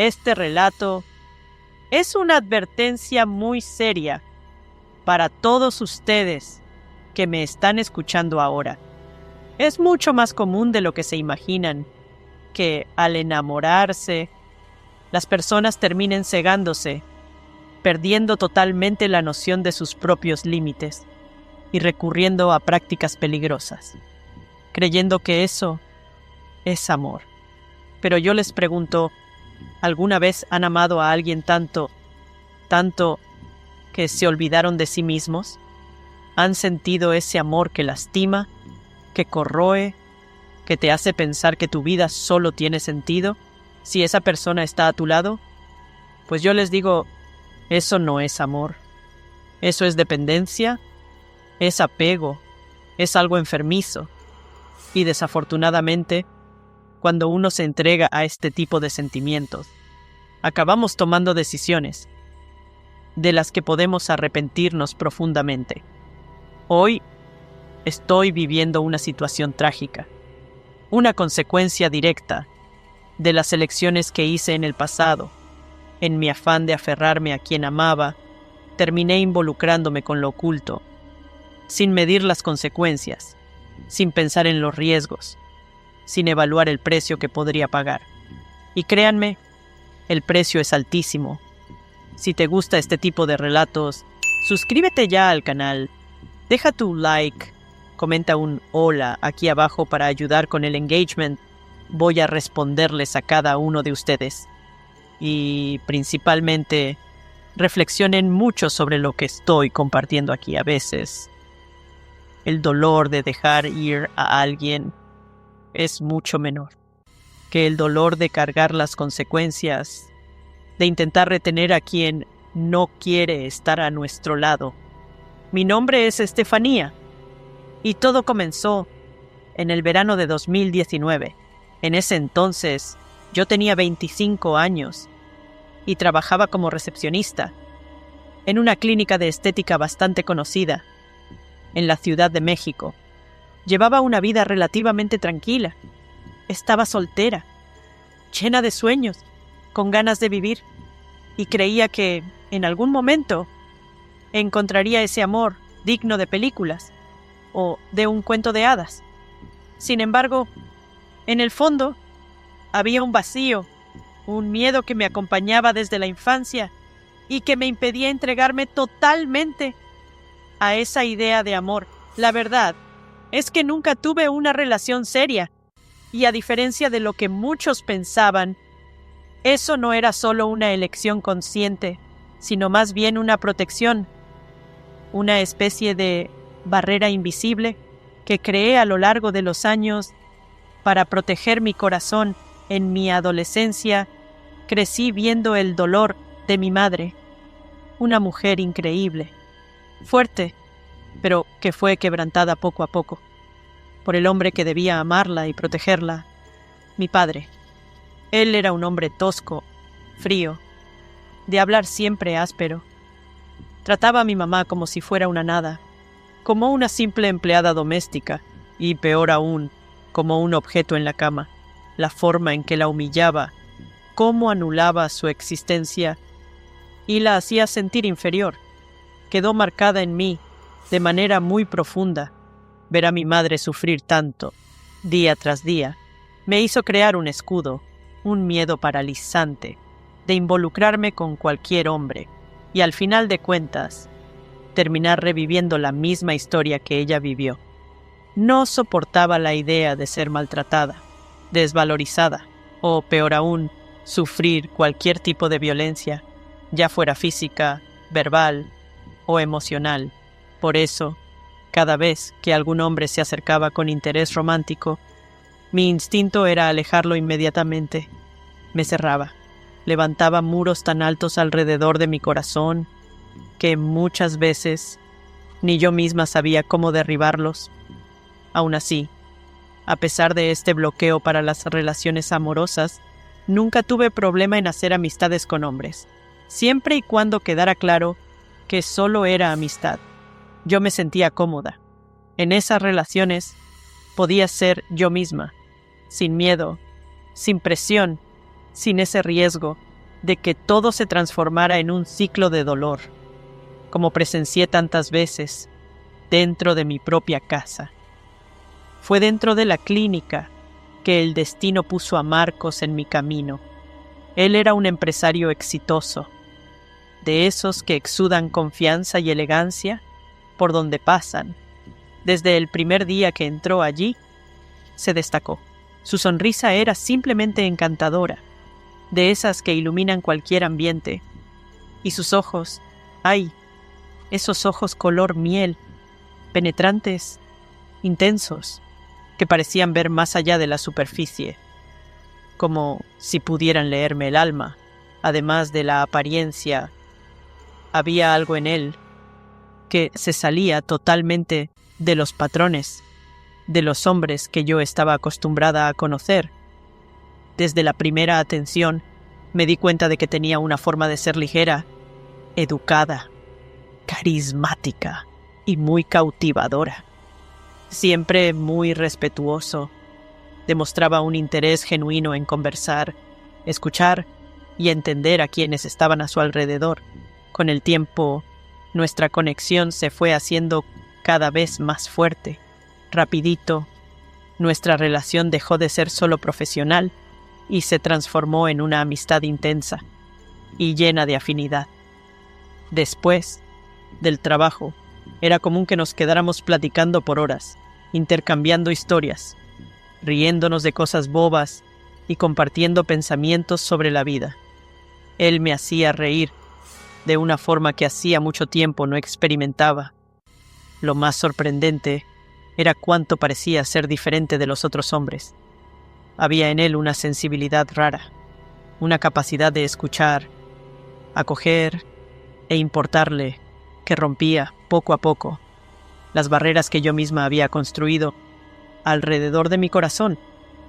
Este relato es una advertencia muy seria para todos ustedes que me están escuchando ahora. Es mucho más común de lo que se imaginan que al enamorarse, las personas terminen cegándose, perdiendo totalmente la noción de sus propios límites y recurriendo a prácticas peligrosas, creyendo que eso es amor. Pero yo les pregunto, ¿alguna vez han amado a alguien tanto que se olvidaron de sí mismos? ¿Han sentido ese amor que lastima, que corroe, que te hace pensar que tu vida solo tiene sentido si esa persona está a tu lado? Pues yo les digo, eso no es amor. Eso es dependencia, es apego, es algo enfermizo. Y desafortunadamente, cuando uno se entrega a este tipo de sentimientos, acabamos tomando decisiones de las que podemos arrepentirnos profundamente. Hoy estoy viviendo una situación trágica, una consecuencia directa de las elecciones que hice en el pasado. En mi afán de aferrarme a quien amaba, terminé involucrándome con lo oculto, sin medir las consecuencias, sin pensar en los riesgos, sin evaluar el precio que podría pagar. Y créanme, el precio es altísimo. Si te gusta este tipo de relatos, suscríbete ya al canal, deja tu like, comenta un hola aquí abajo para ayudar con el engagement. Voy a responderles a cada uno de ustedes. Y principalmente, reflexionen mucho sobre lo que estoy compartiendo aquí. A veces, el dolor de dejar ir a alguien es mucho menor que el dolor de cargar las consecuencias, de intentar retener a quien no quiere estar a nuestro lado. Mi nombre es Estefanía y todo comenzó en el verano de 2019. En ese entonces, yo tenía 25 años y trabajaba como recepcionista en una clínica de estética bastante conocida en la Ciudad de México. Llevaba una vida relativamente tranquila. Estaba soltera, llena de sueños, con ganas de vivir, y creía que, en algún momento, encontraría ese amor digno de películas o de un cuento de hadas. Sin embargo, en el fondo, había un vacío, un miedo que me acompañaba desde la infancia y que me impedía entregarme totalmente a esa idea de amor. La verdad es que nunca tuve una relación seria, y a diferencia de lo que muchos pensaban, eso no era solo una elección consciente, sino más bien una protección, una especie de barrera invisible que creé a lo largo de los años para proteger mi corazón. En mi adolescencia crecí viendo el dolor de mi madre, una mujer increíble, fuerte, pero que fue quebrantada poco a poco por el hombre que debía amarla y protegerla, mi padre. Él era un hombre tosco, frío, de hablar siempre áspero. Trataba a mi mamá como si fuera una nada, como una simple empleada doméstica, y peor aún, como un objeto en la cama. La forma en que la humillaba, cómo anulaba su existencia y la hacía sentir inferior, quedó marcada en mí de manera muy profunda. Ver a mi madre sufrir tanto, día tras día, me hizo crear un escudo, un miedo paralizante, de involucrarme con cualquier hombre, y al final de cuentas, terminar reviviendo la misma historia que ella vivió. No soportaba la idea de ser maltratada, desvalorizada, o peor aún, sufrir cualquier tipo de violencia, ya fuera física, verbal o emocional. Por eso, cada vez que algún hombre se acercaba con interés romántico, mi instinto era alejarlo inmediatamente. Me cerraba, levantaba muros tan altos alrededor de mi corazón que muchas veces ni yo misma sabía cómo derribarlos. Aún así, a pesar de este bloqueo para las relaciones amorosas, nunca tuve problema en hacer amistades con hombres, siempre y cuando quedara claro que solo era amistad. Yo me sentía cómoda. En esas relaciones podía ser yo misma, sin miedo, sin presión, sin ese riesgo de que todo se transformara en un ciclo de dolor, como presencié tantas veces dentro de mi propia casa. Fue dentro de la clínica que el destino puso a Marcos en mi camino. Él era un empresario exitoso, de esos que exudan confianza y elegancia por donde pasan. Desde el primer día que entró allí, se destacó. Su sonrisa era simplemente encantadora, de esas que iluminan cualquier ambiente. Y sus ojos, ¡ay! Esos ojos color miel, penetrantes, intensos, que parecían ver más allá de la superficie, como si pudieran leerme el alma. Además de la apariencia, había algo en él que se salía totalmente de los patrones de los hombres que yo estaba acostumbrada a conocer. Desde la primera atención me di cuenta de que tenía una forma de ser ligera, educada, carismática y muy cautivadora. Siempre muy respetuoso, demostraba un interés genuino en conversar, escuchar y entender a quienes estaban a su alrededor. Con el tiempo, nuestra conexión se fue haciendo cada vez más fuerte. Rapidito, nuestra relación dejó de ser solo profesional y se transformó en una amistad intensa y llena de afinidad. Después del trabajo, era común que nos quedáramos platicando por horas, intercambiando historias, riéndonos de cosas bobas y compartiendo pensamientos sobre la vida. Él me hacía reír de una forma que hacía mucho tiempo no experimentaba. Lo más sorprendente era cuánto parecía ser diferente de los otros hombres. Había en él una sensibilidad rara, una capacidad de escuchar, acoger e importarle que rompía poco a poco las barreras que yo misma había construido alrededor de mi corazón.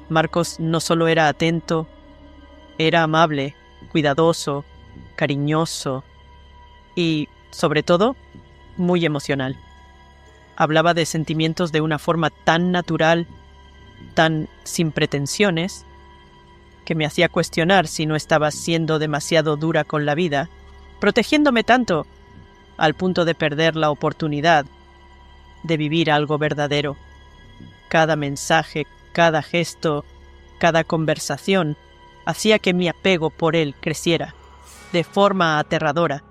Marcos no solo era atento, era amable, cuidadoso, cariñoso y, sobre todo, muy emocional. Hablaba de sentimientos de una forma tan natural, tan sin pretensiones, que me hacía cuestionar si no estaba siendo demasiado dura con la vida, protegiéndome tanto al punto de perder la oportunidad de vivir algo verdadero. Cada mensaje, cada gesto, cada conversación hacía que mi apego por él creciera, de forma aterradora,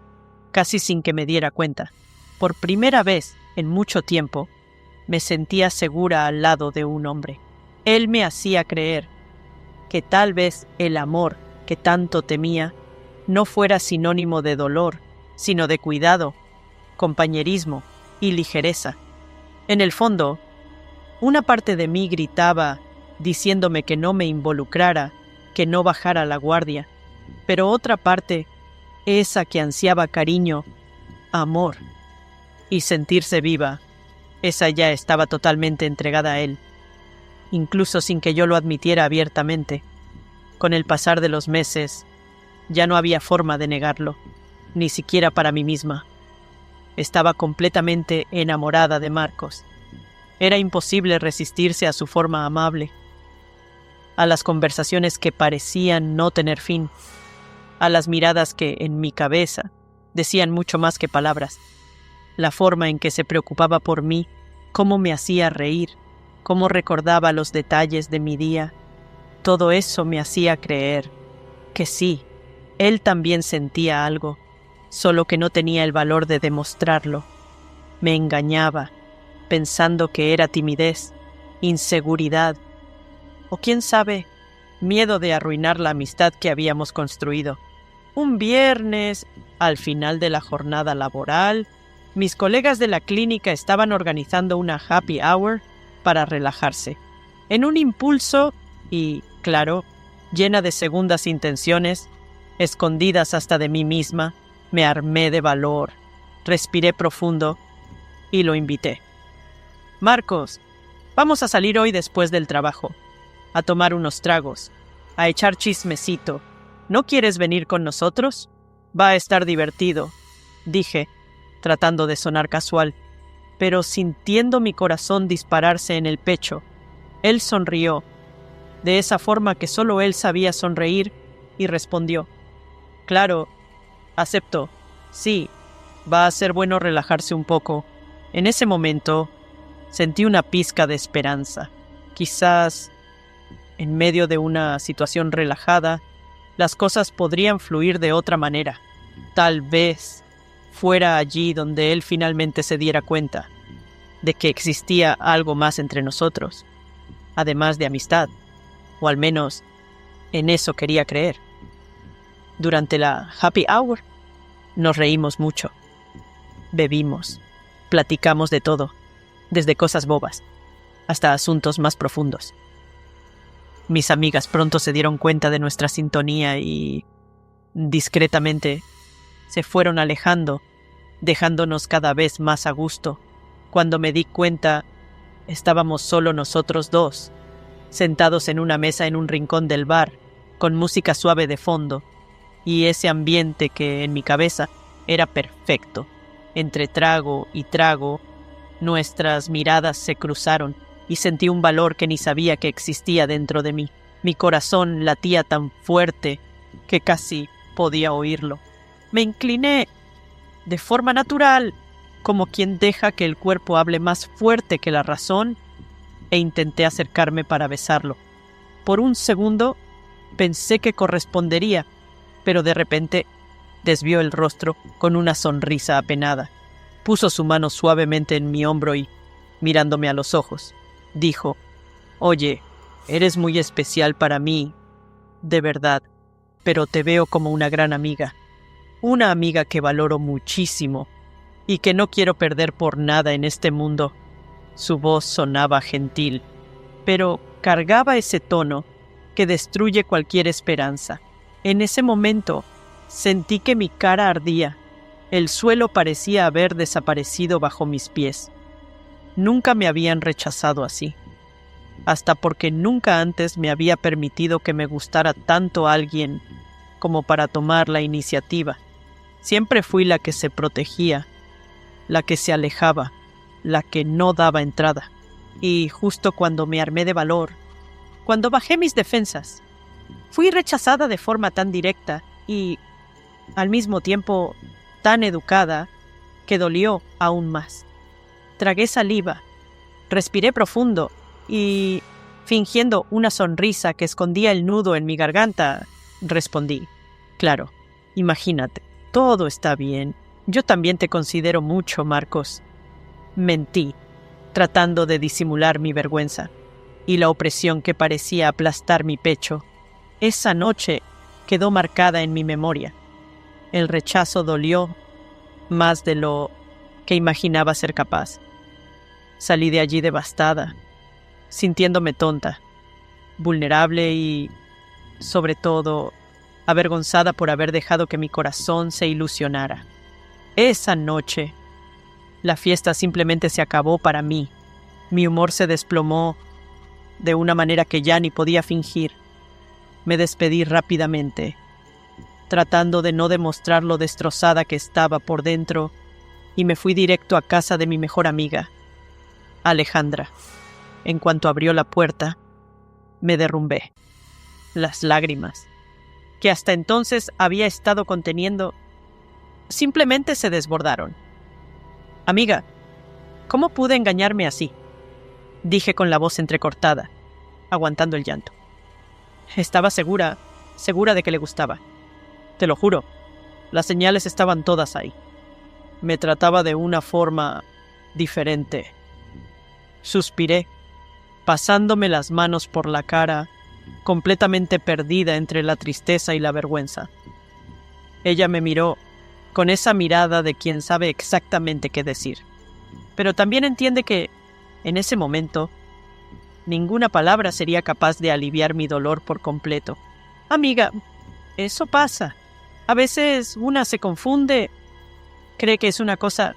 casi sin que me diera cuenta. Por primera vez en mucho tiempo, me sentía segura al lado de un hombre. Él me hacía creer que tal vez el amor que tanto temía no fuera sinónimo de dolor, sino de cuidado, compañerismo y ligereza. En el fondo, una parte de mí gritaba diciéndome que no me involucrara, que no bajara la guardia, pero otra parte, esa que ansiaba cariño, amor y sentirse viva, esa ya estaba totalmente entregada a él, incluso sin que yo lo admitiera abiertamente. Con el pasar de los meses, ya no había forma de negarlo, ni siquiera para mí misma. Estaba completamente enamorada de Marcos. Era imposible resistirse a su forma amable, a las conversaciones que parecían no tener fin, a las miradas que, en mi cabeza, decían mucho más que palabras, la forma en que se preocupaba por mí, cómo me hacía reír, cómo recordaba los detalles de mi día. Todo eso me hacía creer que sí, él también sentía algo, solo que no tenía el valor de demostrarlo. Me engañaba, pensando que era timidez, inseguridad, o quién sabe, miedo de arruinar la amistad que habíamos construido. Un viernes, al final de la jornada laboral, mis colegas de la clínica estaban organizando una happy hour para relajarse. En un impulso y, claro, llena de segundas intenciones, escondidas hasta de mí misma, me armé de valor, respiré profundo y lo invité. Marcos, vamos a salir hoy después del trabajo, a tomar unos tragos, a echar chismecito. ¿No quieres venir con nosotros? Va a estar divertido, dije, tratando de sonar casual, pero sintiendo mi corazón dispararse en el pecho. Él sonrió, de esa forma que solo él sabía sonreír, y respondió: Claro, acepto. Sí, va a ser bueno relajarse un poco. En ese momento sentí una pizca de esperanza. Quizás, en medio de una situación relajada, las cosas podrían fluir de otra manera. Tal vez fuera allí donde él finalmente se diera cuenta de que existía algo más entre nosotros, además de amistad, o al menos en eso quería creer. Durante la happy hour nos reímos mucho, bebimos, platicamos de todo, desde cosas bobas hasta asuntos más profundos. Mis amigas pronto se dieron cuenta de nuestra sintonía y, discretamente, se fueron alejando, dejándonos cada vez más a gusto. Cuando me di cuenta, estábamos solo nosotros dos, sentados en una mesa en un rincón del bar, con música suave de fondo, y ese ambiente que en mi cabeza era perfecto. Entre trago y trago, nuestras miradas se cruzaron y sentí un valor que ni sabía que existía dentro de mí. Mi corazón latía tan fuerte que casi podía oírlo. Me incliné de forma natural, como quien deja que el cuerpo hable más fuerte que la razón, e intenté acercarme para besarlo. Por un segundo pensé que correspondería, pero de repente desvió el rostro con una sonrisa apenada. Puso su mano suavemente en mi hombro y, mirándome a los ojos, dijo: «Oye, eres muy especial para mí, de verdad, pero te veo como una gran amiga, una amiga que valoro muchísimo y que no quiero perder por nada en este mundo». Su voz sonaba gentil, pero cargaba ese tono que destruye cualquier esperanza. En ese momento sentí que mi cara ardía. El suelo parecía haber desaparecido bajo mis pies. Nunca me habían rechazado así, hasta porque nunca antes me había permitido que me gustara tanto alguien como para tomar la iniciativa. Siempre fui la que se protegía, la que se alejaba, la que no daba entrada. Y justo cuando me armé de valor, cuando bajé mis defensas, fui rechazada de forma tan directa y, al mismo tiempo, tan educada, que dolió aún más. Tragué saliva, respiré profundo y, fingiendo una sonrisa que escondía el nudo en mi garganta, respondí: «Claro, imagínate, todo está bien. Yo también te considero mucho, Marcos». Mentí, tratando de disimular mi vergüenza y la opresión que parecía aplastar mi pecho. Esa noche quedó marcada en mi memoria. El rechazo dolió más de lo que imaginaba ser capaz. Salí de allí devastada, sintiéndome tonta, vulnerable y, sobre todo, avergonzada por haber dejado que mi corazón se ilusionara. Esa noche, la fiesta simplemente se acabó para mí. Mi humor se desplomó de una manera que ya ni podía fingir. Me despedí rápidamente, tratando de no demostrar lo destrozada que estaba por dentro, y me fui directo a casa de mi mejor amiga, Alejandra. En cuanto abrió la puerta, me derrumbé. Las lágrimas, que hasta entonces había estado conteniendo, simplemente se desbordaron. «Amiga, ¿cómo pude engañarme así?», dije con la voz entrecortada, aguantando el llanto. Estaba segura de que le gustaba. Te lo juro, las señales estaban todas ahí. Me trataba de una forma diferente. Suspiré, pasándome las manos por la cara, completamente perdida entre la tristeza y la vergüenza. Ella me miró con esa mirada de quien sabe exactamente qué decir, pero también entiende que, en ese momento, ninguna palabra sería capaz de aliviar mi dolor por completo. «Amiga, eso pasa. A veces una se confunde, cree que es una cosa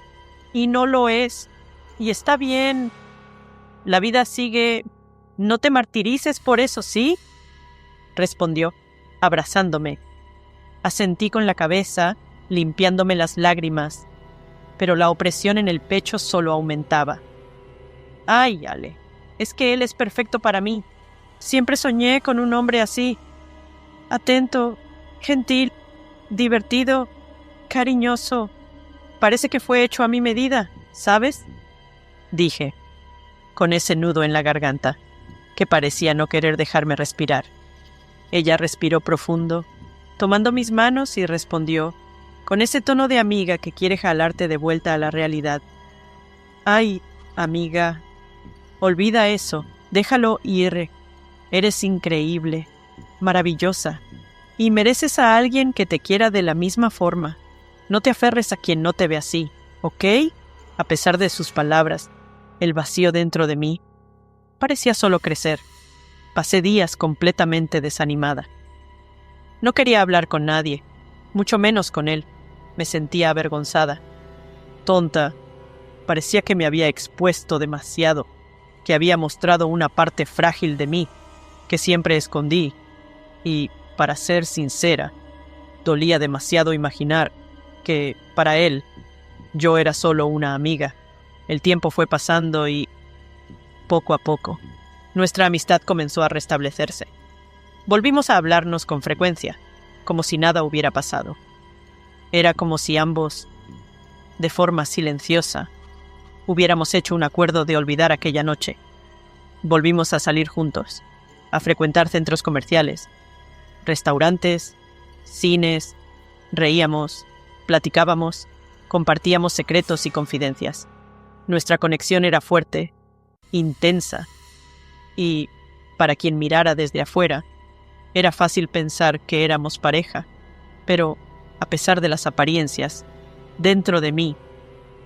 y no lo es, y está bien. La vida sigue. No te martirices por eso, ¿sí?», respondió, abrazándome. Asentí con la cabeza, limpiándome las lágrimas, pero la opresión en el pecho solo aumentaba. «Ay, Ale, es que él es perfecto para mí. Siempre soñé con un hombre así. Atento, gentil, divertido, cariñoso. Parece que fue hecho a mi medida, ¿sabes? Dije, con ese nudo en la garganta, que parecía no querer dejarme respirar. Ella respiró profundo, tomando mis manos, y respondió, con ese tono de amiga que quiere jalarte de vuelta a la realidad. Ay, amiga, olvida eso, déjalo ir. Eres increíble, maravillosa, y mereces a alguien que te quiera de la misma forma. No te aferres a quien no te ve así, ¿ok? A pesar de sus palabras, el vacío dentro de mí parecía solo crecer. Pasé días completamente desanimada. No quería hablar con nadie, mucho menos con él. Me sentía avergonzada. Tonta. Parecía que me había expuesto demasiado, que había mostrado una parte frágil de mí, que siempre escondí. Y, para ser sincera, dolía demasiado imaginar que, para él, yo era solo una amiga. El tiempo fue pasando y, poco a poco, nuestra amistad comenzó a restablecerse. Volvimos a hablarnos con frecuencia, como si nada hubiera pasado. Era como si ambos, de forma silenciosa, hubiéramos hecho un acuerdo de olvidar aquella noche. Volvimos a salir juntos, a frecuentar centros comerciales, restaurantes, cines, reíamos, platicábamos, compartíamos secretos y confidencias. Nuestra conexión era fuerte, intensa, y, para quien mirara desde afuera, era fácil pensar que éramos pareja, pero, a pesar de las apariencias, dentro de mí,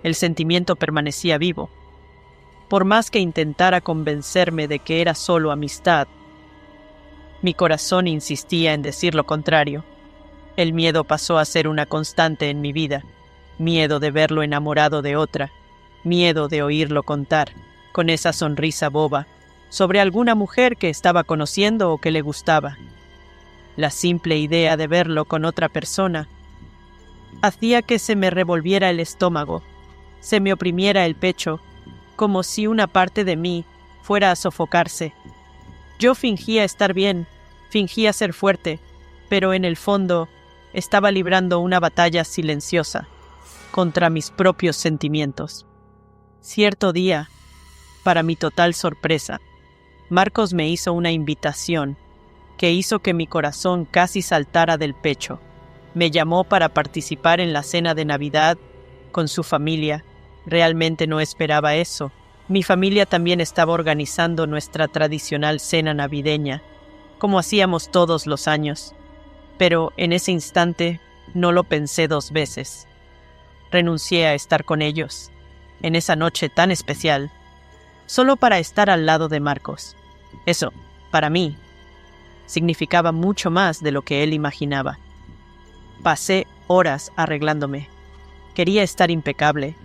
el sentimiento permanecía vivo. Por más que intentara convencerme de que era solo amistad, mi corazón insistía en decir lo contrario. El miedo pasó a ser una constante en mi vida, miedo de verlo enamorado de otra, miedo de oírlo contar, con esa sonrisa boba, sobre alguna mujer que estaba conociendo o que le gustaba. La simple idea de verlo con otra persona hacía que se me revolviera el estómago, se me oprimiera el pecho, como si una parte de mí fuera a sofocarse. Yo fingía estar bien, fingía ser fuerte, pero en el fondo estaba librando una batalla silenciosa contra mis propios sentimientos. Cierto día, para mi total sorpresa, Marcos me hizo una invitación que hizo que mi corazón casi saltara del pecho. Me llamó para participar en la cena de Navidad con su familia. Realmente no esperaba eso. Mi familia también estaba organizando nuestra tradicional cena navideña, como hacíamos todos los años. Pero en ese instante no lo pensé dos veces. Renuncié a estar con ellos, en esa noche tan especial, solo para estar al lado de Marcos. Eso, para mí, significaba mucho más de lo que él imaginaba. Pasé horas arreglándome. Quería estar impecable,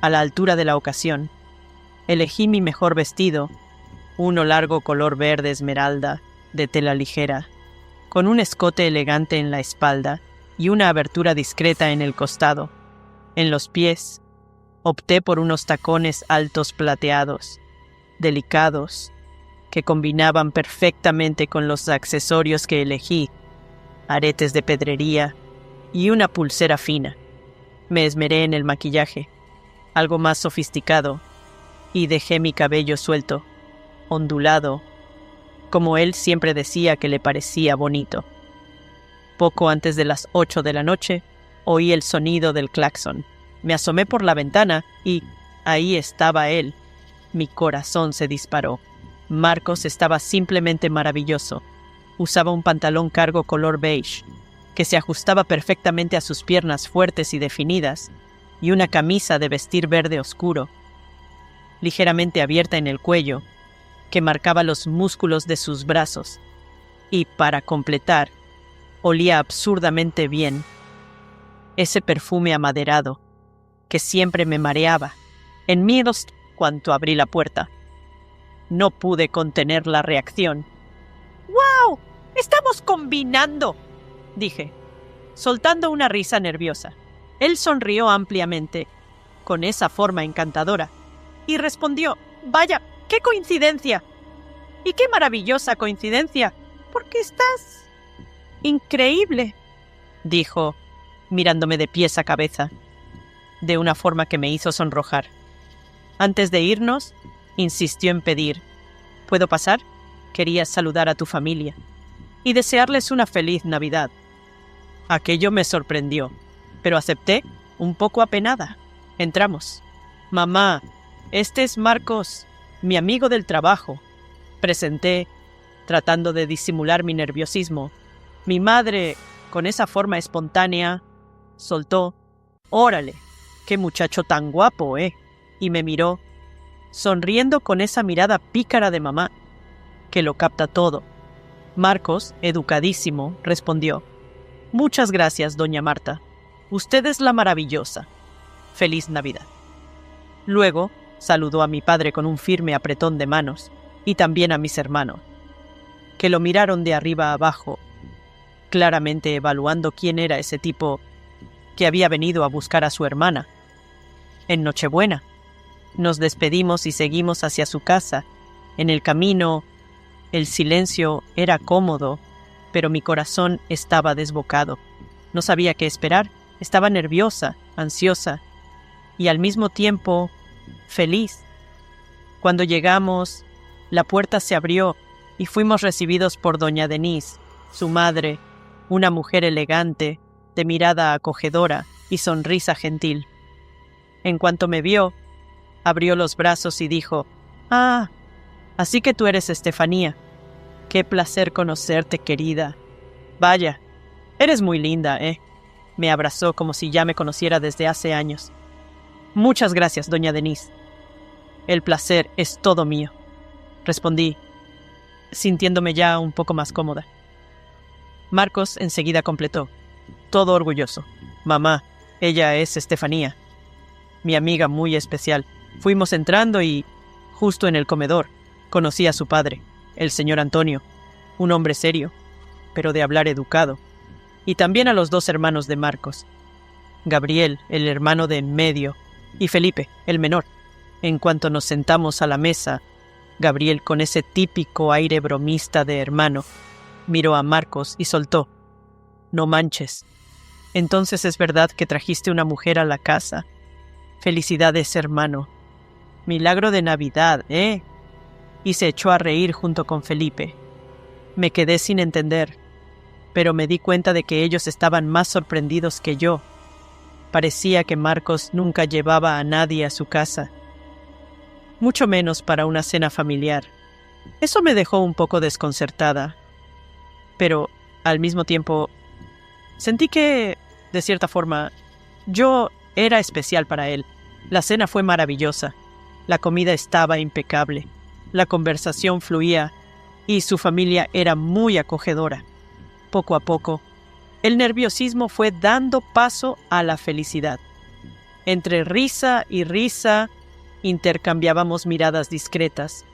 a la altura de la ocasión. Elegí mi mejor vestido, uno largo color verde esmeralda, de tela ligera, con un escote elegante en la espalda y una abertura discreta en el costado. En los pies, opté por unos tacones altos plateados, delicados, que combinaban perfectamente con los accesorios que elegí, aretes de pedrería y una pulsera fina. Me esmeré en el maquillaje, algo más sofisticado, y dejé mi cabello suelto, ondulado, como él siempre decía que le parecía bonito. Poco antes de las 8 de la noche, oí el sonido del claxon. Me asomé por la ventana y ahí estaba él. Mi corazón se disparó. Marcos estaba simplemente maravilloso. Usaba un pantalón cargo color beige, que se ajustaba perfectamente a sus piernas fuertes y definidas, y una camisa de vestir verde oscuro, ligeramente abierta en el cuello, que marcaba los músculos de sus brazos. Y, para completar, olía absurdamente bien. Ese perfume amaderado, que siempre me mareaba, en miedos cuanto abrí la puerta. No pude contener la reacción. ¡Wow! ¡Estamos combinando!, dije, soltando una risa nerviosa. Él sonrió ampliamente, con esa forma encantadora, y respondió, «Vaya, qué coincidencia. Y qué maravillosa coincidencia, porque estás increíble». dijo, mirándome de pies a cabeza, de una forma que me hizo sonrojar. Antes de irnos, insistió en pedir, ¿puedo pasar? Quería saludar a tu familia y desearles una feliz Navidad. Aquello me sorprendió, pero acepté, un poco apenada. Entramos. Mamá, este es Marcos, mi amigo del trabajo, presenté, tratando de disimular mi nerviosismo. Mi madre, con esa forma espontánea, soltó, «Órale, qué muchacho tan guapo, ¿eh?» Y me miró, sonriendo con esa mirada pícara de mamá, que lo capta todo. Marcos, educadísimo, respondió, «Muchas gracias, doña Marta. Usted es la maravillosa. Feliz Navidad». Luego, saludó a mi padre con un firme apretón de manos, y también a mis hermanos, que lo miraron de arriba a abajo, claramente evaluando quién era ese tipo que había venido a buscar a su hermana. En Nochebuena, nos despedimos y seguimos hacia su casa. En el camino, el silencio era cómodo, pero mi corazón estaba desbocado. No sabía qué esperar, estaba nerviosa, ansiosa, y al mismo tiempo feliz. Cuando llegamos, la puerta se abrió y fuimos recibidos por doña Denise, su madre, una mujer elegante, de mirada acogedora y sonrisa gentil. En cuanto me vio, abrió los brazos y dijo, «Ah, así que tú eres Estefanía. Qué placer conocerte, querida. Vaya, eres muy linda, ¿eh?» Me abrazó como si ya me conociera desde hace años. «Muchas gracias, doña Denise. El placer es todo mío», respondí, sintiéndome ya un poco más cómoda. Marcos enseguida completó, todo orgulloso. «Mamá, ella es Estefanía, mi amiga muy especial». Fuimos entrando y, justo en el comedor, conocí a su padre, el señor Antonio, un hombre serio, pero de hablar educado, y también a los dos hermanos de Marcos, Gabriel, el hermano de en medio, y Felipe, el menor. En cuanto nos sentamos a la mesa, Gabriel, con ese típico aire bromista de hermano, miró a Marcos y soltó, «No manches. Entonces es verdad que trajiste una mujer a la casa. Felicidades, hermano. Milagro de Navidad, ¿eh?» Y se echó a reír junto con Felipe. Me quedé sin entender, pero me di cuenta de que ellos estaban más sorprendidos que yo. Parecía que Marcos nunca llevaba a nadie a su casa, mucho menos para una cena familiar. Eso me dejó un poco desconcertada, pero al mismo tiempo sentí que, de cierta forma, yo era especial para él. La cena fue maravillosa, la comida estaba impecable, la conversación fluía y su familia era muy acogedora. Poco a poco, el nerviosismo fue dando paso a la felicidad. Entre risa y risa, intercambiábamos miradas discretas,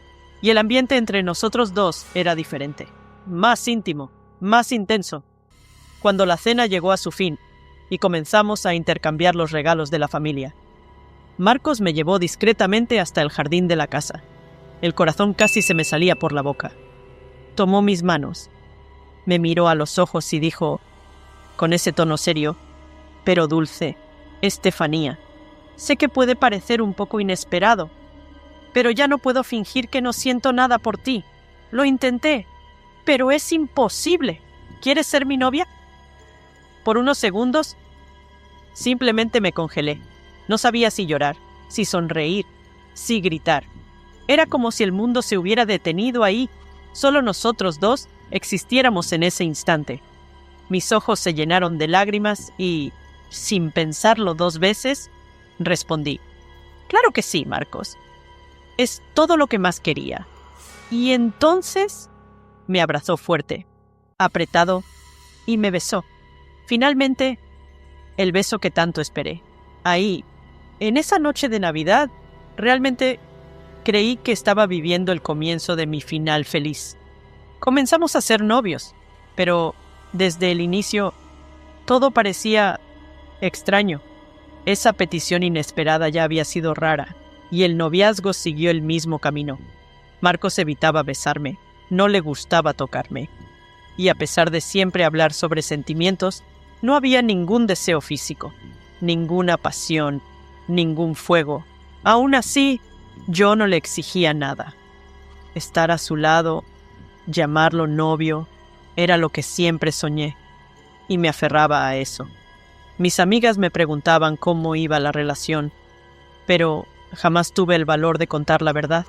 y el ambiente entre nosotros dos era diferente, más íntimo, más intenso. Cuando la cena llegó a su fin y comenzamos a intercambiar los regalos de la familia, Marcos me llevó discretamente hasta el jardín de la casa. El corazón casi se me salía por la boca. Tomó mis manos, me miró a los ojos y dijo, con ese tono serio, pero dulce, «Estefanía, sé que puede parecer un poco inesperado, pero ya no puedo fingir que no siento nada por ti. Lo intenté, pero es imposible. ¿Quieres ser mi novia?» Por unos segundos, simplemente me congelé. No sabía si llorar, si sonreír, si gritar. Era como si el mundo se hubiera detenido ahí. Solo nosotros dos existiéramos en ese instante. Mis ojos se llenaron de lágrimas y, sin pensarlo dos veces, respondí, «Claro que sí, Marcos. Es todo lo que más quería». Y entonces me abrazó fuerte, apretado, y me besó. Finalmente, el beso que tanto esperé. Ahí, en esa noche de Navidad, realmente creí que estaba viviendo el comienzo de mi final feliz. Comenzamos a ser novios, pero desde el inicio todo parecía extraño. Esa petición inesperada ya había sido rara, y el noviazgo siguió el mismo camino. Marcos evitaba besarme, no le gustaba tocarme, y a pesar de siempre hablar sobre sentimientos, No había ningún deseo físico, ninguna pasión, ningún fuego. Aún así, yo no le exigía nada. Estar a su lado, llamarlo novio, era lo que siempre soñé, y me aferraba a eso. Mis amigas me preguntaban cómo iba la relación, pero jamás tuve el valor de contar la verdad.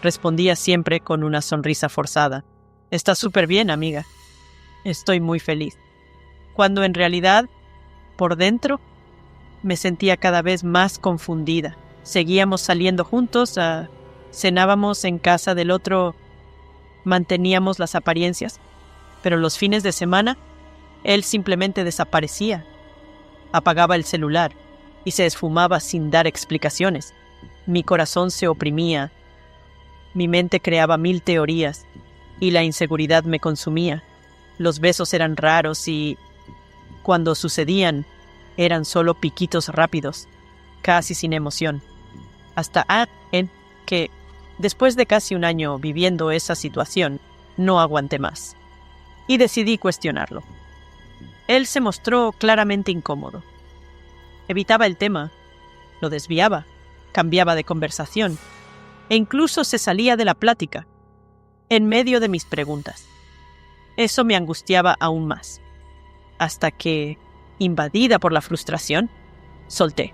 Respondía siempre con una sonrisa forzada. «Está súper bien, amiga. Estoy muy feliz». Cuando en realidad, por dentro, me sentía cada vez más confundida. Seguíamos saliendo juntos, cenábamos en casa del otro, manteníamos las apariencias, pero los fines de semana, él simplemente desaparecía. Apagaba el celular y se esfumaba sin dar explicaciones. Mi corazón se oprimía, mi mente creaba 1000 teorías y la inseguridad me consumía. Los besos eran raros y, cuando sucedían, eran solo piquitos rápidos, casi sin emoción. Hasta que, después de casi un año viviendo esa situación, no aguanté más y decidí cuestionarlo. Él se mostró claramente incómodo. Evitaba el tema, lo desviaba, cambiaba de conversación e incluso se salía de la plática, en medio de mis preguntas. Eso me angustiaba aún más, hasta que, invadida por la frustración, solté.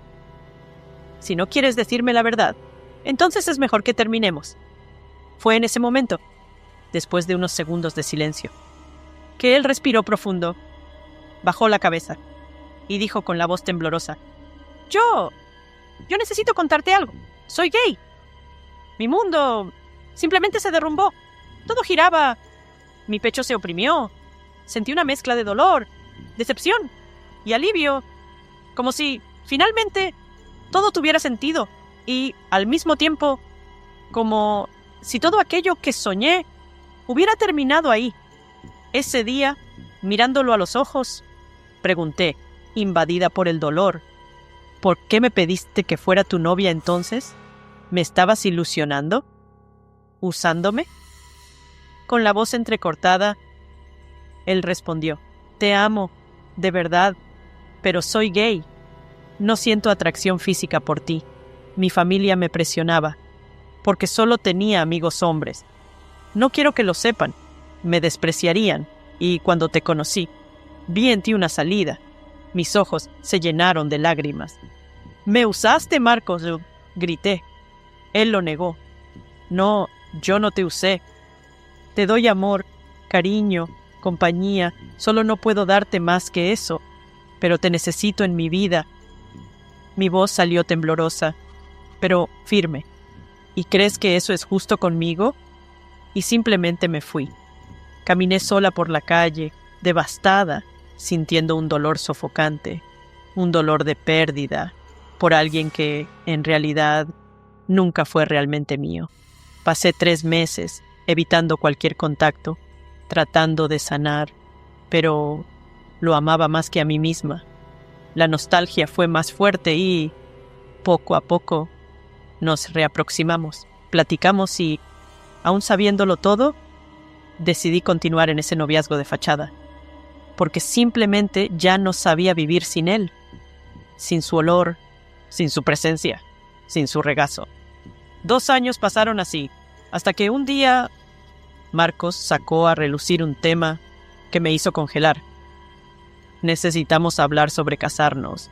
«Si no quieres decirme la verdad, entonces es mejor que terminemos». Fue en ese momento, después de unos segundos de silencio, que él respiró profundo, bajó la cabeza y dijo con la voz temblorosa: Yo necesito contarte algo. Soy gay. Mi mundo simplemente se derrumbó. Todo giraba. Mi pecho se oprimió. Sentí una mezcla de dolor, decepción y alivio, como si, finalmente, todo tuviera sentido y, al mismo tiempo, como si todo aquello que soñé hubiera terminado ahí. Ese día, mirándolo a los ojos, pregunté, invadida por el dolor: ¿por qué me pediste que fuera tu novia entonces? ¿Me estabas ilusionando? ¿Usándome? Con la voz entrecortada, él respondió: «Te amo, de verdad, pero soy gay. No siento atracción física por ti. Mi familia me presionaba, porque solo tenía amigos hombres. No quiero que lo sepan. Me despreciarían, y cuando te conocí, vi en ti una salida». Mis ojos se llenaron de lágrimas. «¿Me usaste, Marcos?», grité. Él lo negó. «No, yo no te usé. Te doy amor, cariño, compañía. Solo no puedo darte más que eso. Pero te necesito en mi vida». Mi voz salió temblorosa, pero firme. «¿Y crees que eso es justo conmigo?». Y simplemente me fui. Caminé sola por la calle, devastada, sintiendo un dolor sofocante, un dolor de pérdida, por alguien que, en realidad, nunca fue realmente mío. Pasé 3 meses evitando cualquier contacto, tratando de sanar, pero lo amaba más que a mí misma. La nostalgia fue más fuerte y, poco a poco, nos reaproximamos, platicamos y, aún sabiéndolo todo, decidí continuar en ese noviazgo de fachada, porque simplemente ya no sabía vivir sin él, sin su olor, sin su presencia, sin su regazo. 2 años pasaron así, hasta que un día Marcos sacó a relucir un tema que me hizo congelar. «Necesitamos hablar sobre casarnos.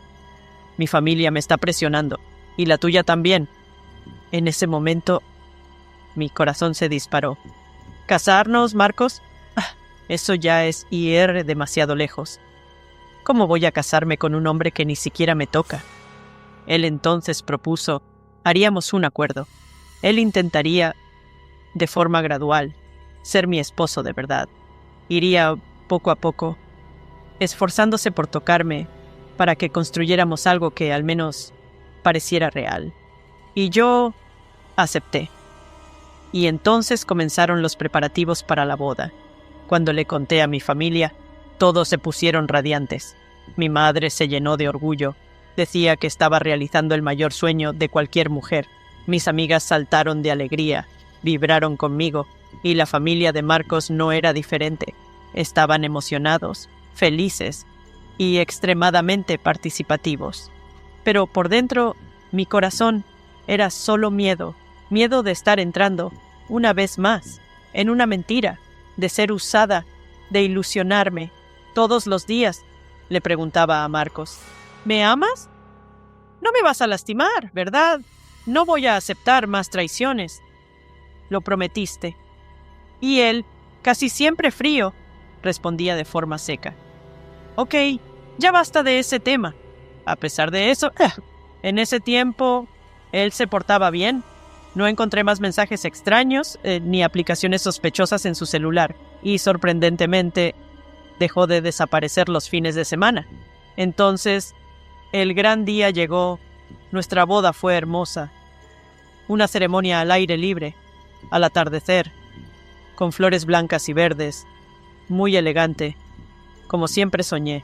Mi familia me está presionando, y la tuya también». En ese momento, mi corazón se disparó. «¿Casarnos, Marcos? Eso ya es ir demasiado lejos. ¿Cómo voy a casarme con un hombre que ni siquiera me toca?». Él entonces propuso: haríamos un acuerdo. Él intentaría, de forma gradual, ser mi esposo de verdad. Iría poco a poco, esforzándose por tocarme para que construyéramos algo que al menos pareciera real. Y yo acepté. Y entonces comenzaron los preparativos para la boda. Cuando le conté a mi familia, todos se pusieron radiantes. Mi madre se llenó de orgullo. Decía que estaba realizando el mayor sueño de cualquier mujer. Mis amigas saltaron de alegría, vibraron conmigo, y la familia de Marcos no era diferente. Estaban emocionados, felices. y extremadamente participativos. Pero por dentro, mi corazón era solo miedo, miedo de estar entrando, una vez más, en una mentira, de ser usada, de ilusionarme. Todos los días, le preguntaba a Marcos, ¿me amas? No me vas a lastimar, ¿verdad? No voy a aceptar más traiciones. Lo prometiste. Y él, casi siempre frío, respondía de forma seca. Ok, ya basta de ese tema. A pesar de eso, en ese tiempo, él se portaba bien. No encontré más mensajes extraños ni aplicaciones sospechosas en su celular. Y, sorprendentemente, dejó de desaparecer los fines de semana. Entonces, el gran día llegó. Nuestra boda fue hermosa. Una ceremonia al aire libre, al atardecer, con flores blancas y verdes, muy elegante, como siempre soñé.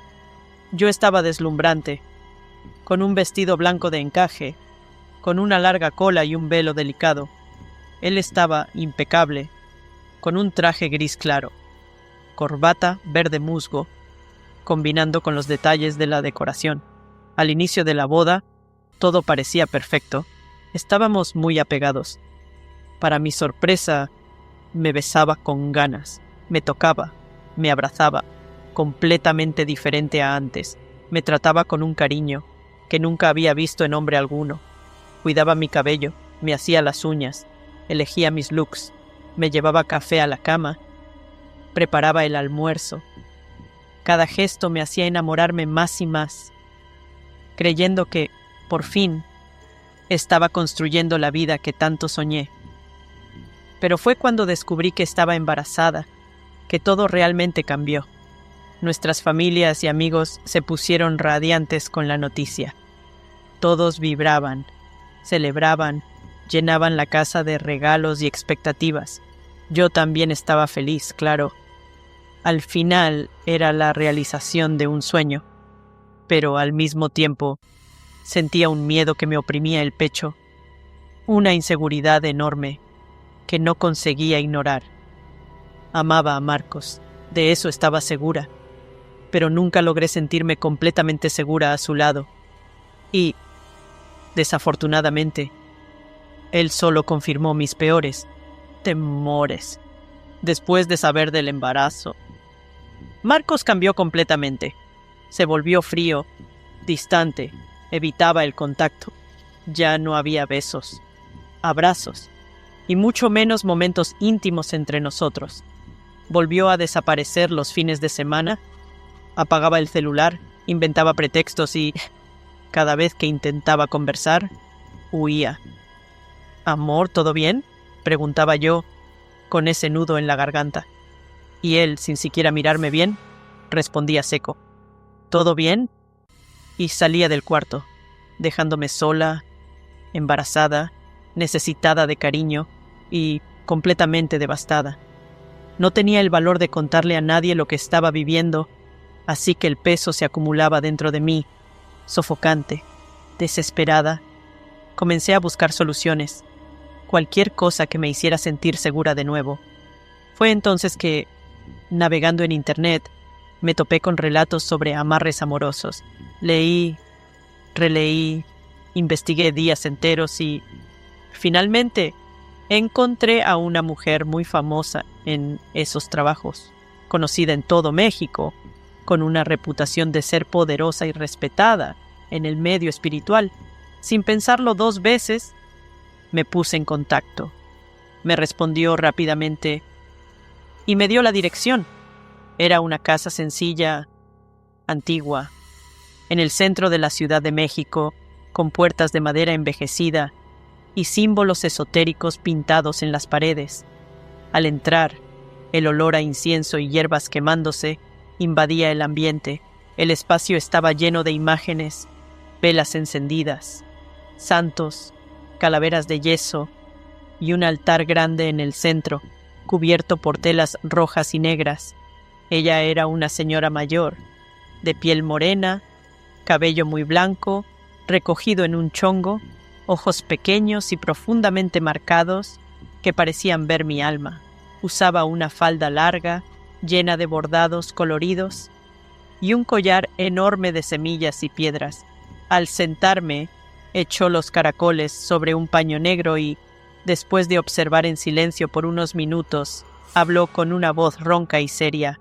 Yo estaba deslumbrante, con un vestido blanco de encaje, con una larga cola y un velo delicado. Él estaba impecable, con un traje gris claro, corbata verde musgo, combinando con los detalles de la decoración. Al inicio de la boda, todo parecía perfecto. Estábamos muy apegados. Para mi sorpresa, me besaba con ganas, me tocaba, me abrazaba, completamente diferente a antes. Me trataba con un cariño que nunca había visto en hombre alguno. Cuidaba mi cabello, me hacía las uñas, elegía mis looks, me llevaba café a la cama, preparaba el almuerzo. Cada gesto me hacía enamorarme más y más, creyendo que, por fin, estaba construyendo la vida que tanto soñé. Pero fue cuando descubrí que estaba embarazada, que todo realmente cambió. Nuestras familias y amigos se pusieron radiantes con la noticia. Todos vibraban, celebraban, llenaban la casa de regalos y expectativas. Yo también estaba feliz, claro. Al final era la realización de un sueño, pero al mismo tiempo sentía un miedo que me oprimía el pecho, una inseguridad enorme que no conseguía ignorar. Amaba a Marcos, de eso estaba segura, pero nunca logré sentirme completamente segura a su lado. Y, desafortunadamente, él solo confirmó mis peores temores. Después de saber del embarazo, Marcos cambió completamente. Se volvió frío, distante, evitaba el contacto. Ya no había besos, abrazos, y mucho menos momentos íntimos entre nosotros. Volvió a desaparecer los fines de semana, apagaba el celular, inventaba pretextos y, cada vez que intentaba conversar, huía. «Amor, ¿todo bien?», preguntaba yo, con ese nudo en la garganta. Y él, sin siquiera mirarme bien, respondía seco: «¿Todo bien?», y salía del cuarto, dejándome sola, embarazada, necesitada de cariño y completamente devastada. No tenía el valor de contarle a nadie lo que estaba viviendo, así que el peso se acumulaba dentro de mí, sofocante, desesperada. Comencé a buscar soluciones, cualquier cosa que me hiciera sentir segura de nuevo. Fue entonces que, navegando en internet, me topé con relatos sobre amarres amorosos. Leí, releí, investigué días enteros y, finalmente, encontré a una mujer muy famosa en esos trabajos, conocida en todo México, con una reputación de ser poderosa y respetada en el medio espiritual. Sin pensarlo 2 veces, me puse en contacto. Me respondió rápidamente y me dio la dirección. Era una casa sencilla, antigua, en el centro de la Ciudad de México, con puertas de madera envejecida y símbolos esotéricos pintados en las paredes. Al entrar, el olor a incienso y hierbas quemándose invadía el ambiente. El espacio estaba lleno de imágenes, velas encendidas, santos, calaveras de yeso y un altar grande en el centro, cubierto por telas rojas y negras. Ella era una señora mayor, de piel morena, cabello muy blanco, recogido en un chongo, ojos pequeños y profundamente marcados que parecían ver mi alma. Usaba una falda larga, llena de bordados coloridos, y un collar enorme de semillas y piedras. Al sentarme, echó los caracoles sobre un paño negro y, después de observar en silencio por unos minutos, habló con una voz ronca y seria.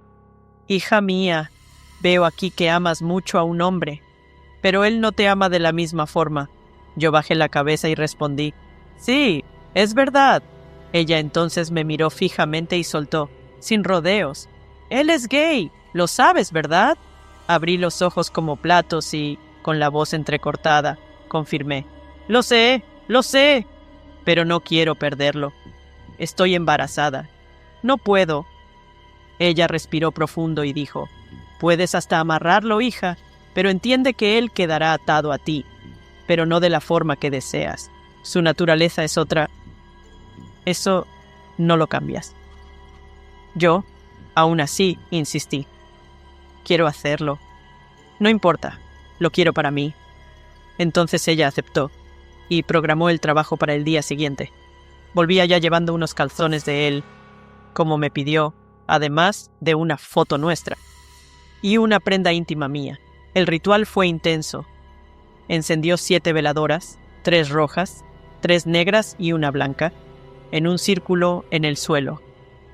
«Hija mía, veo aquí que amas mucho a un hombre, pero él no te ama de la misma forma». Yo bajé la cabeza y respondí, «Sí, es verdad». Ella entonces me miró fijamente y soltó, sin rodeos, «Él es gay, lo sabes, ¿verdad?». Abrí los ojos como platos y, con la voz entrecortada, confirmé, lo sé, pero no quiero perderlo. Estoy embarazada. No puedo». Ella respiró profundo y dijo, «Puedes hasta amarrarlo, hija, pero entiende que él quedará atado a ti, pero no de la forma que deseas. Su naturaleza es otra. Eso no lo cambias». Yo, aún así, insistí. «Quiero hacerlo. No importa, lo quiero para mí». Entonces ella aceptó y programó el trabajo para el día siguiente. Volvía ya llevando unos calzones de él, como me pidió, además de una foto nuestra, y una prenda íntima mía. El ritual fue intenso. Encendió 7 veladoras, 3 rojas, 3 negras y una blanca, en un círculo en el suelo.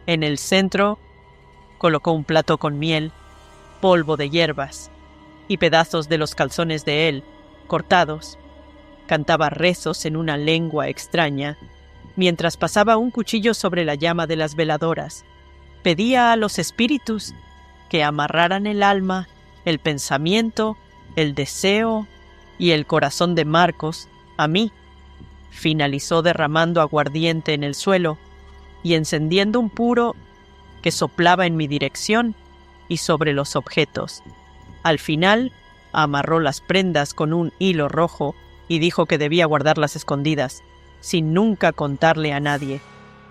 En el centro colocó un plato con miel, polvo de hierbas y pedazos de los calzones de él, cortados. Cantaba rezos en una lengua extraña, mientras pasaba un cuchillo sobre la llama de las veladoras. Pedía a los espíritus que amarraran el alma, el pensamiento, el deseo y el corazón de Marcos a mí. Finalizó derramando aguardiente en el suelo y encendiendo un puro que soplaba en mi dirección y sobre los objetos. Al final, amarró las prendas con un hilo rojo y dijo que debía guardarlas escondidas, sin nunca contarle a nadie.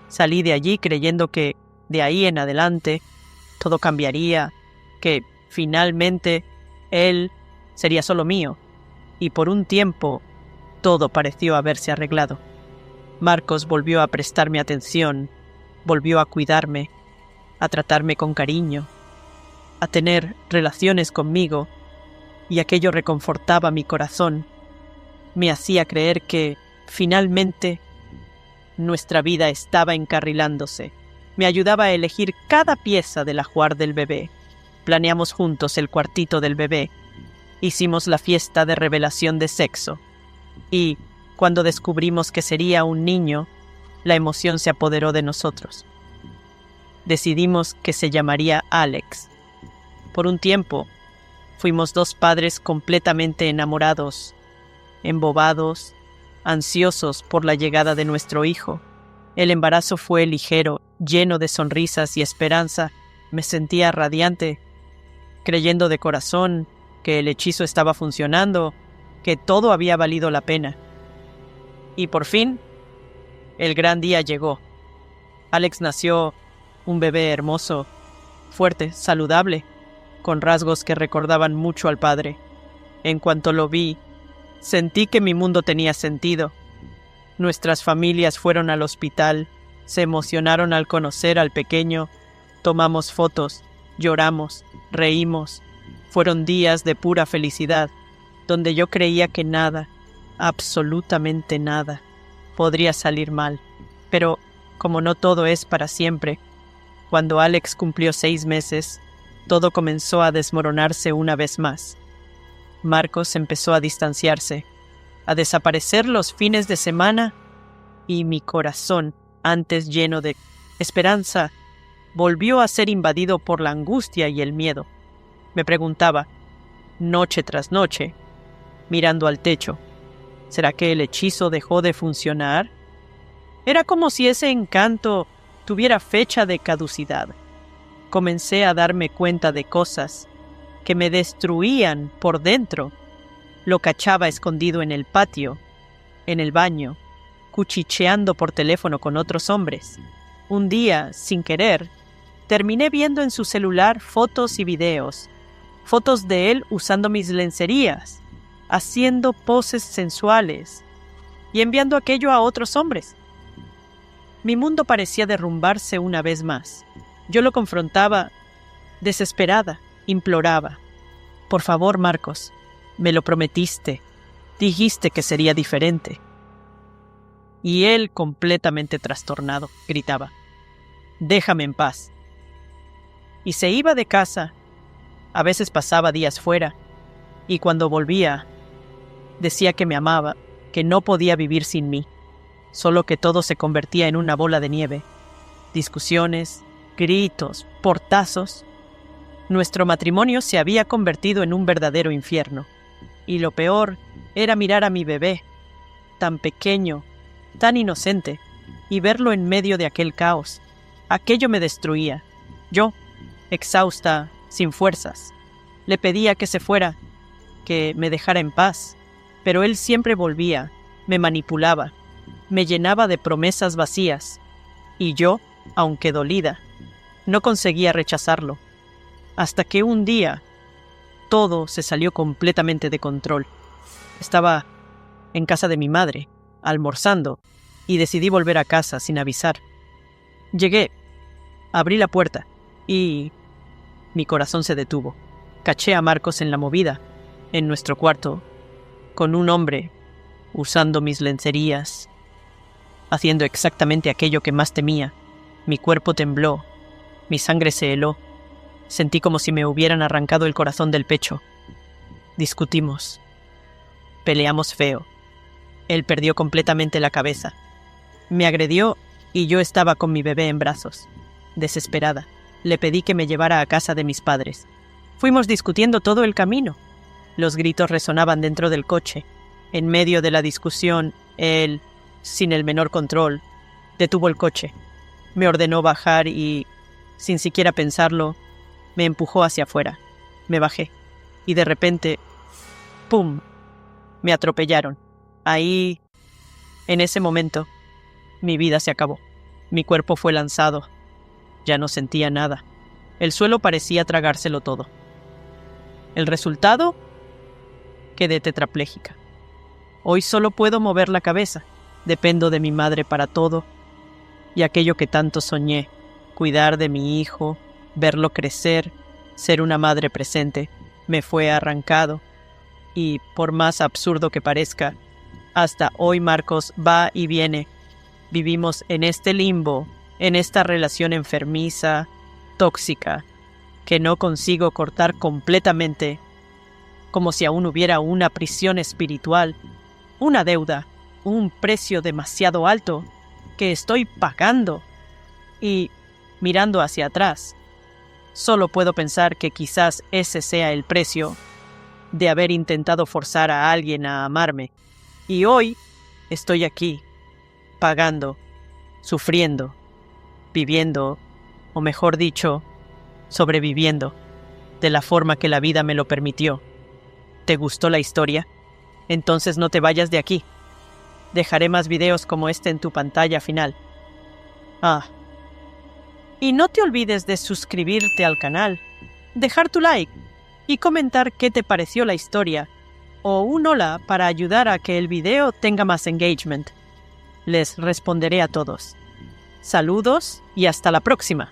Salí de allí creyendo que, de ahí en adelante, todo cambiaría, que, finalmente, él sería solo mío, y por un tiempo todo pareció haberse arreglado. Marcos volvió a prestarme atención, volvió a cuidarme, a tratarme con cariño, a tener relaciones conmigo, y aquello reconfortaba mi corazón. Me hacía creer que, finalmente, nuestra vida estaba encarrilándose. Me ayudaba a elegir cada pieza del ajuar del bebé. Planeamos juntos el cuartito del bebé. Hicimos la fiesta de revelación de sexo. Y, cuando descubrimos que sería un niño, la emoción se apoderó de nosotros. Decidimos que se llamaría Alex. Por un tiempo, fuimos 2 padres completamente enamorados, embobados, ansiosos por la llegada de nuestro hijo. El embarazo fue ligero, lleno de sonrisas y esperanza. Me sentía radiante, creyendo de corazón que el hechizo estaba funcionando, que todo había valido la pena. Y por fin, el gran día llegó. Alex nació un bebé hermoso, fuerte, saludable, con rasgos que recordaban mucho al padre. En cuanto lo vi, sentí que mi mundo tenía sentido. Nuestras familias fueron al hospital, se emocionaron al conocer al pequeño, tomamos fotos, lloramos, reímos. Fueron días de pura felicidad, donde yo creía que nada, absolutamente nada, podría salir mal. Pero, como no todo es para siempre, cuando Alex cumplió 6 meses, todo comenzó a desmoronarse una vez más. Marcos empezó a distanciarse, a desaparecer los fines de semana, y mi corazón, antes lleno de esperanza, volvió a ser invadido por la angustia y el miedo. Me preguntaba, noche tras noche, mirando al techo, ¿será que el hechizo dejó de funcionar? Era como si ese encanto tuviera fecha de caducidad. Comencé a darme cuenta de cosas que me destruían por dentro. Lo cachaba escondido en el patio, en el baño, cuchicheando por teléfono con otros hombres. Un día, sin querer, terminé viendo en su celular fotos y videos, fotos de él usando mis lencerías, haciendo poses sensuales y enviando aquello a otros hombres. Mi mundo parecía derrumbarse una vez más. Yo lo confrontaba, desesperada, imploraba. Por favor, Marcos, me lo prometiste. Dijiste que sería diferente. Y él, completamente trastornado, gritaba: «Déjame en paz». Y se iba de casa. A veces pasaba días fuera, y cuando volvía, decía que me amaba, que no podía vivir sin mí, solo que todo se convertía en una bola de nieve. Discusiones, gritos, portazos. Nuestro matrimonio se había convertido en un verdadero infierno. Y lo peor era mirar a mi bebé, tan pequeño, tan inocente, y verlo en medio de aquel caos. Aquello me destruía. Yo, exhausta, sin fuerzas, le pedía que se fuera, que me dejara en paz, pero él siempre volvía, me manipulaba, me llenaba de promesas vacías, y yo, aunque dolida, no conseguía rechazarlo, hasta que un día todo se salió completamente de control. Estaba en casa de mi madre, almorzando, y decidí volver a casa sin avisar. Llegué, abrí la puerta, y mi corazón se detuvo. Caché a Marcos en la movida, en nuestro cuarto, con un hombre, usando mis lencerías, haciendo exactamente aquello que más temía. Mi cuerpo tembló, mi sangre se heló. Sentí como si me hubieran arrancado el corazón del pecho. Discutimos. Peleamos feo. Él perdió completamente la cabeza. Me agredió y yo estaba con mi bebé en brazos. Desesperada, le pedí que me llevara a casa de mis padres. Fuimos discutiendo todo el camino. Los gritos resonaban dentro del coche. En medio de la discusión, él, sin el menor control, detuvo el coche. Me ordenó bajar y, sin siquiera pensarlo, me empujó hacia afuera. Me bajé. Y de repente, ¡pum!, me atropellaron. Ahí, en ese momento, mi vida se acabó. Mi cuerpo fue lanzado. Ya no sentía nada. El suelo parecía tragárselo todo. El resultado, quedé tetrapléjica. Hoy solo puedo mover la cabeza. Dependo de mi madre para todo. Y aquello que tanto soñé, cuidar de mi hijo, verlo crecer, ser una madre presente, me fue arrancado. Y, por más absurdo que parezca, hasta hoy Marcos va y viene. Vivimos en este limbo, en esta relación enfermiza, tóxica, que no consigo cortar completamente, como si aún hubiera una prisión espiritual, una deuda, un precio demasiado alto que estoy pagando. Y, mirando hacia atrás, solo puedo pensar que quizás ese sea el precio de haber intentado forzar a alguien a amarme. Y hoy estoy aquí, pagando, sufriendo, viviendo, o mejor dicho, sobreviviendo, de la forma que la vida me lo permitió. ¿Te gustó la historia? Entonces no te vayas de aquí. Dejaré más videos como este en tu pantalla final. Y no te olvides de suscribirte al canal, dejar tu like y comentar qué te pareció la historia, o un hola para ayudar a que el video tenga más engagement. Les responderé a todos. Saludos y hasta la próxima.